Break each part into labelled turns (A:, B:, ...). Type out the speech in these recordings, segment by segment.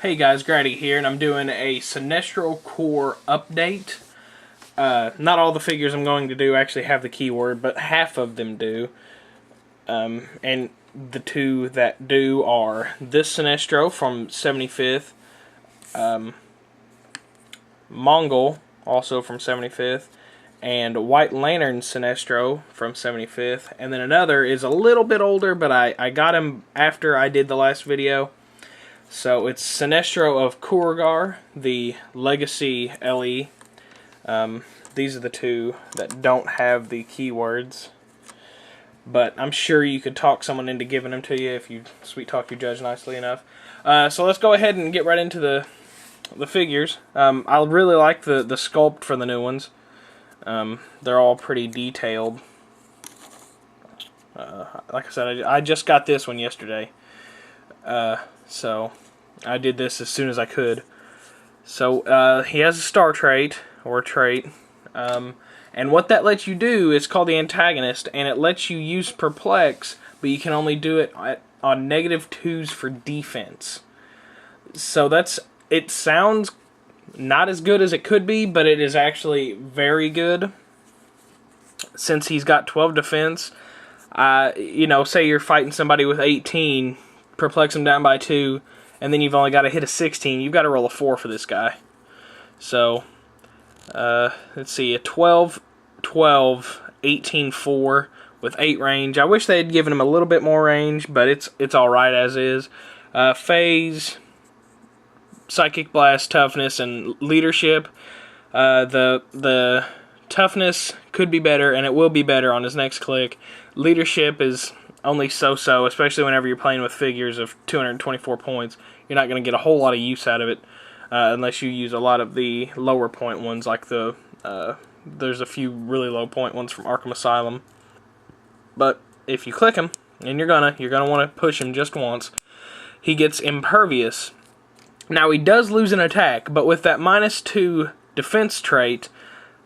A: Hey guys, Grady here, and I'm doing a Sinestro core update. Not all the figures I'm going to do actually have the keyword, but half of them do. And the two that do are this Sinestro from 75th, Mongol, also from 75th, and White Lantern Sinestro from 75th. And then another is a little bit older, but I got him after I did the last video. So it's Sinestro of Kurgar, the Legacy LE. These are the two that don't have the keywords. But I'm sure you could talk someone into giving them to you if you sweet talk your judge nicely enough. So let's go ahead and get right into the figures. I really like the sculpt for the new ones. They're all pretty detailed. Like I said, I just got this one yesterday. So I did this as soon as I could. So he has a star trait, or trait, and what that lets you do is called the antagonist, and it lets you use perplex, but you can only do it on -2s for defense. So it sounds not as good as it could be, but it is actually very good. Since he's got 12 defense, say you're fighting somebody with 18, perplex him down by 2, and then you've only got to hit a 16. You've got to roll a 4 for this guy. So, let's see, a 12, 12, 18, 4 with 8 range. I wish they had given him a little bit more range, but it's alright as is. Phase, Psychic Blast, Toughness, and Leadership. The Toughness could be better, and it will be better on his next click. Leadership is only so-so, especially whenever you're playing with figures of 224 points. You're not going to get a whole lot of use out of it unless you use a lot of the lower point ones, like there's a few really low point ones from Arkham Asylum. But if you click him, and you're gonna want to push him just once, he gets Impervious. Now he does lose an attack, but with that -2 defense trait,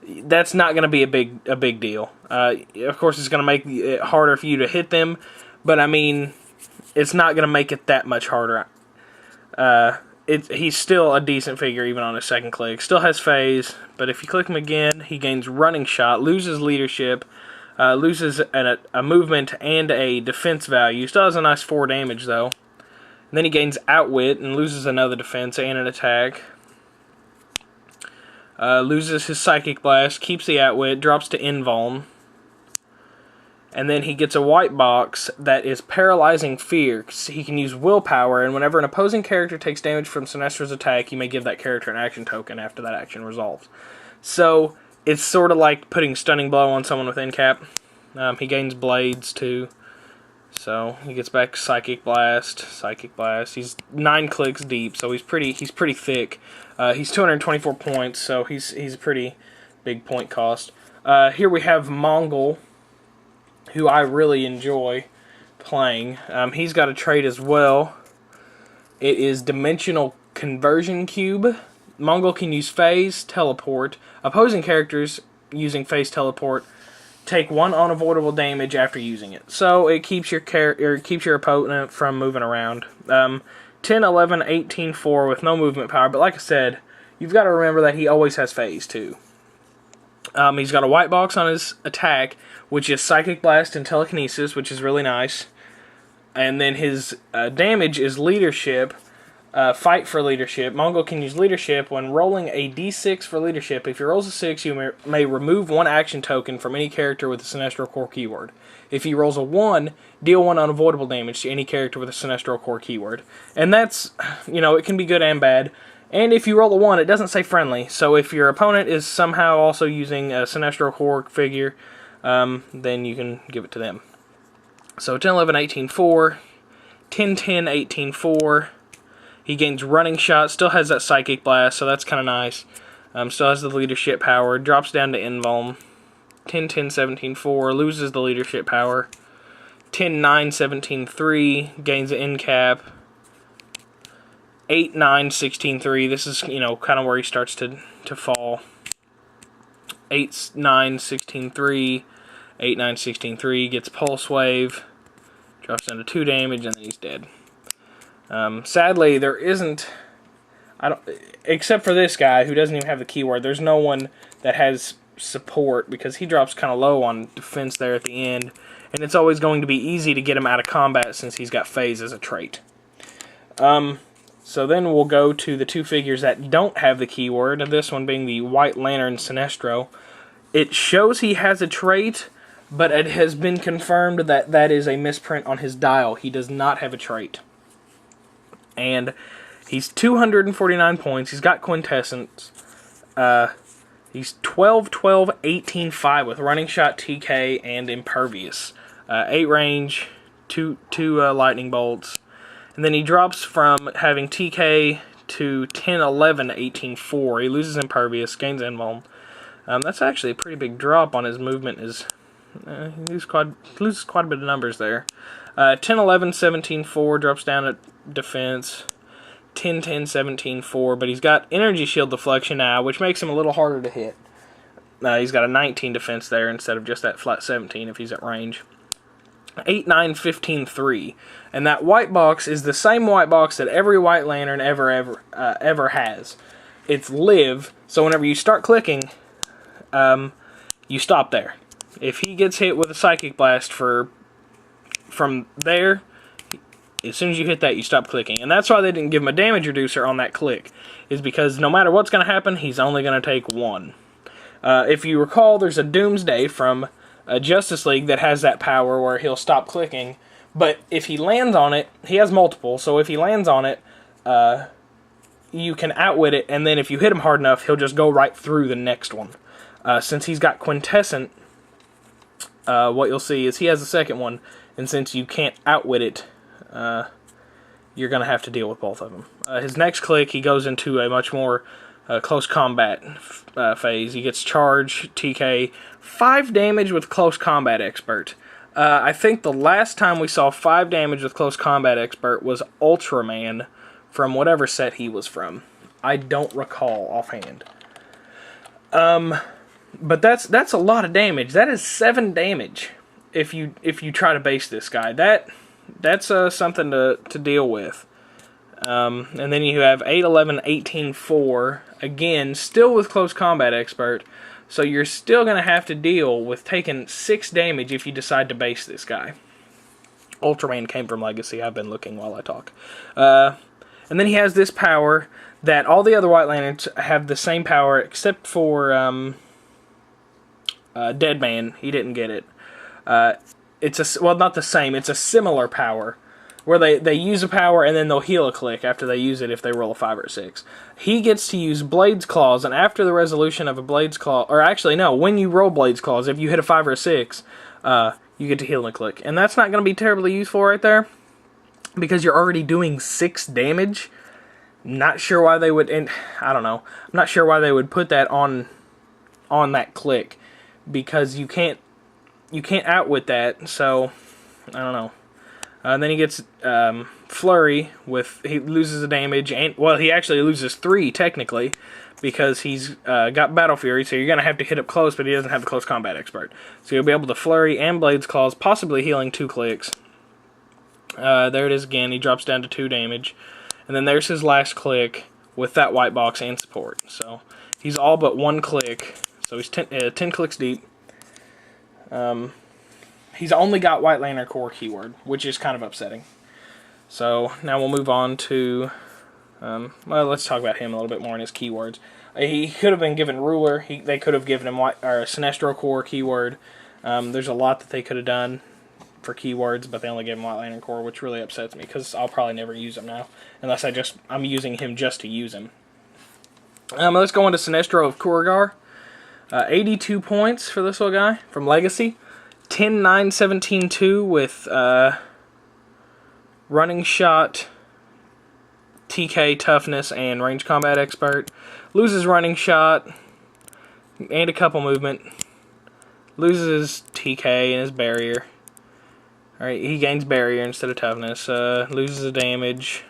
A: that's not going to be a big deal. Of course, it's going to make it harder for you to hit them, but I mean, it's not going to make it that much harder. He's still a decent figure even on his second click. Still has phase, but if you click him again, he gains Running Shot, loses Leadership, loses a movement and a defense value. Still has a nice 4 damage though. And then he gains Outwit and loses another defense and an attack. Loses his Psychic Blast, keeps the Outwit, drops to Invuln. And then he gets a white box that is Paralyzing Fear. He can use Willpower, and whenever an opposing character takes damage from Sinestro's attack, you may give that character an action token after that action resolves. So, it's sort of like putting Stunning Blow on someone with Incap. He gains Blades, too. So, he gets back Psychic Blast. He's 9 clicks deep, so he's pretty thick. He's 224 points, so he's a pretty big point cost. Here we have Mongol, who I really enjoy playing. He's got a trait as well. It is Dimensional Conversion Cube. Mongol can use Phase, Teleport. Opposing characters using Phase Teleport take 1 unavoidable damage after using it. So it keeps your opponent from moving around. 10, 11, 18, 4 with no movement power. But like I said, you've got to remember that he always has phase too. He's got a white box on his attack, which is Psychic Blast and Telekinesis, which is really nice. And then his damage is Leadership. Fight for Leadership. Mongol can use Leadership when rolling a d6 for Leadership. If he rolls a 6, you may remove 1 action token from any character with a Sinestro Core keyword. If he rolls a 1, deal 1 unavoidable damage to any character with a Sinestro Core keyword. And that's, it can be good and bad. And if you roll a 1, it doesn't say friendly. So if your opponent is somehow also using a Sinestro Core figure, then you can give it to them. So 10, 11, 18, 4. 10, 10, 18, 4. He gains Running Shot, still has that Psychic Blast, so that's kind of nice. Still has the Leadership power, drops down to Invuln. 10, 10, 17, 4, loses the Leadership power. 10, 9, 17, 3, gains an Incap. 8, 9, 16, 3, this is, kind of where he starts to fall. 8, 9, 16, 3, 8, 9, 16, 3, gets Pulse Wave. Drops down to 2 damage, and then he's dead. Sadly, there isn't I don't, except for this guy who doesn't even have the keyword. There's no one that has support because he drops kind of low on defense there at the end, and it's always going to be easy to get him out of combat since he's got phase as a trait. So then we'll go to the two figures that don't have the keyword, and this one being the White Lantern Sinestro. It shows he has a trait, but it has been confirmed that that is a misprint on his dial. He does not have a trait. And he's 249 points. He's got quintessence. He's 12, 12, 18, 5 with running shot, TK, and impervious. 8 range, 2 lightning bolts. And then he drops from having TK to 10, 11, 18, 4. He loses impervious, gains invuln. That's actually a pretty big drop on his movement. He loses quite a bit of numbers there. 10, 11, 17, 4 drops down at defense. 10, 10, 17, 4, but he's got energy shield deflection now, which makes him a little harder to hit. He's got a 19 defense there instead of just that flat 17 if he's at range. 8, 9, 15, 3. And that white box is the same white box that every White Lantern ever has. It's live, so whenever you start clicking, you stop there. If he gets hit with a Psychic Blast from there, as soon as you hit that, you stop clicking. And that's why they didn't give him a damage reducer on that click, is because no matter what's going to happen, he's only going to take 1. If you recall, there's a Doomsday from Justice League that has that power where he'll stop clicking, but if he lands on it, he has multiple, so if he lands on it, you can outwit it, and then if you hit him hard enough, he'll just go right through the next one. Since he's got Quintessent, what you'll see is he has a second one, and since you can't outwit it, you're going to have to deal with both of them. His next click, he goes into a much more close combat phase. He gets charge, TK, 5 damage with close combat expert. I think the last time we saw 5 damage with close combat expert was Ultraman from whatever set he was from. I don't recall offhand. But that's a lot of damage. That is 7 damage if you try to base this guy. That's something to deal with. And then you have 8, 11, 18, 4. Again, still with close combat expert. So you're still going to have to deal with taking 6 damage if you decide to base this guy. Ultraman came from Legacy. I've been looking while I talk. And then he has this power that all the other White Lanterns have the same power except for Deadman. He didn't get it. It's not the same. It's a similar power where they use a power and then they'll heal a click after they use it if they roll a 5 or a 6. He gets to use Blade's Claws, and after the resolution of a Blade's Claw, or actually no, when you roll Blade's Claws, if you hit a 5 or a 6, you get to heal in a click. And that's not going to be terribly useful right there because you're already doing 6 damage. Not sure why they would, and I don't know. I'm not sure why they would put that on that click because you can't outwit that. So I don't know. Then he gets Flurry he loses a damage, and well, he actually loses 3 technically because he's got Battle Fury. So you're gonna have to hit up close, but he doesn't have the close combat expert. So you'll be able to Flurry and Blade's Claws, possibly healing 2 clicks. There it is again. He drops down to 2 damage. And then there's his last click with that white box and support. So he's all but 1 click. So he's 10 clicks deep. He's only got White Lantern Corps keyword, which is kind of upsetting. So now we'll move on to, well, let's talk about him a little bit more in his keywords. He could have been given Ruler. They could have given him Sinestro Corps keyword. There's a lot that they could have done for keywords, but they only gave him White Lantern Corps, which really upsets me because I'll probably never use him now, unless I'm using him just to use him. Let's go into Sinestro of Kurgar. 82 points for this little guy from Legacy. 10, 9, 17, 2 with running shot, TK, toughness, and range combat expert. Loses running shot and a couple movement. Loses TK and his barrier. Alright, he gains barrier instead of toughness. Loses a damage.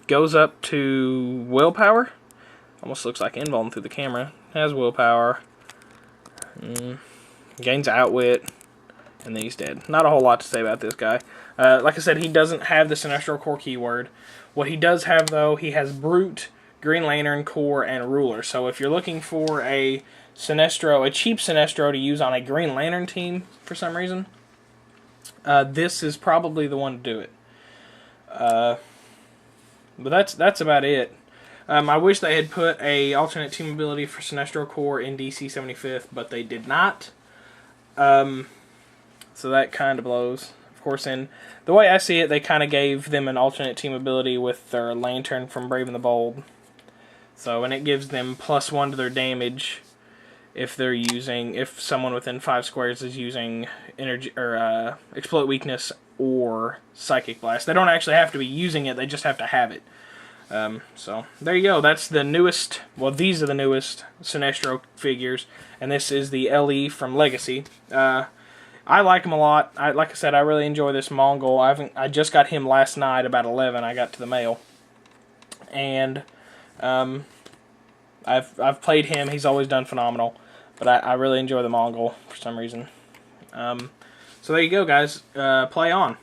A: Goes up to willpower. Almost looks like invuln through the camera. Has willpower. Gains outwit. And then he's dead. Not a whole lot to say about this guy. Like I said, he doesn't have the Sinestro Corps keyword. What he does have, though, he has Brute, Green Lantern, Core, and Ruler. So if you're looking for a Sinestro, a cheap Sinestro to use on a Green Lantern team for some reason, this is probably the one to do it. But that's about it. I wish they had put a alternate team ability for Sinestro Core in DC 75th, but they did not. So that kind of blows. Of course, in the way I see it, they kind of gave them an alternate team ability with their Lantern from Brave and the Bold. So, and it gives them +1 to their damage if someone within 5 squares is using energy or Exploit Weakness or Psychic Blast. They don't actually have to be using it; they just have to have it. So there you go. That's the newest. Well, these are the newest Sinestro figures, and this is the LE from Legacy. I like him a lot. Like I said, I really enjoy this Mongol. I just got him last night about 11. I got to the mail, and I've played him. He's always done phenomenal, but I really enjoy the Mongol for some reason. So there you go, guys. Play on.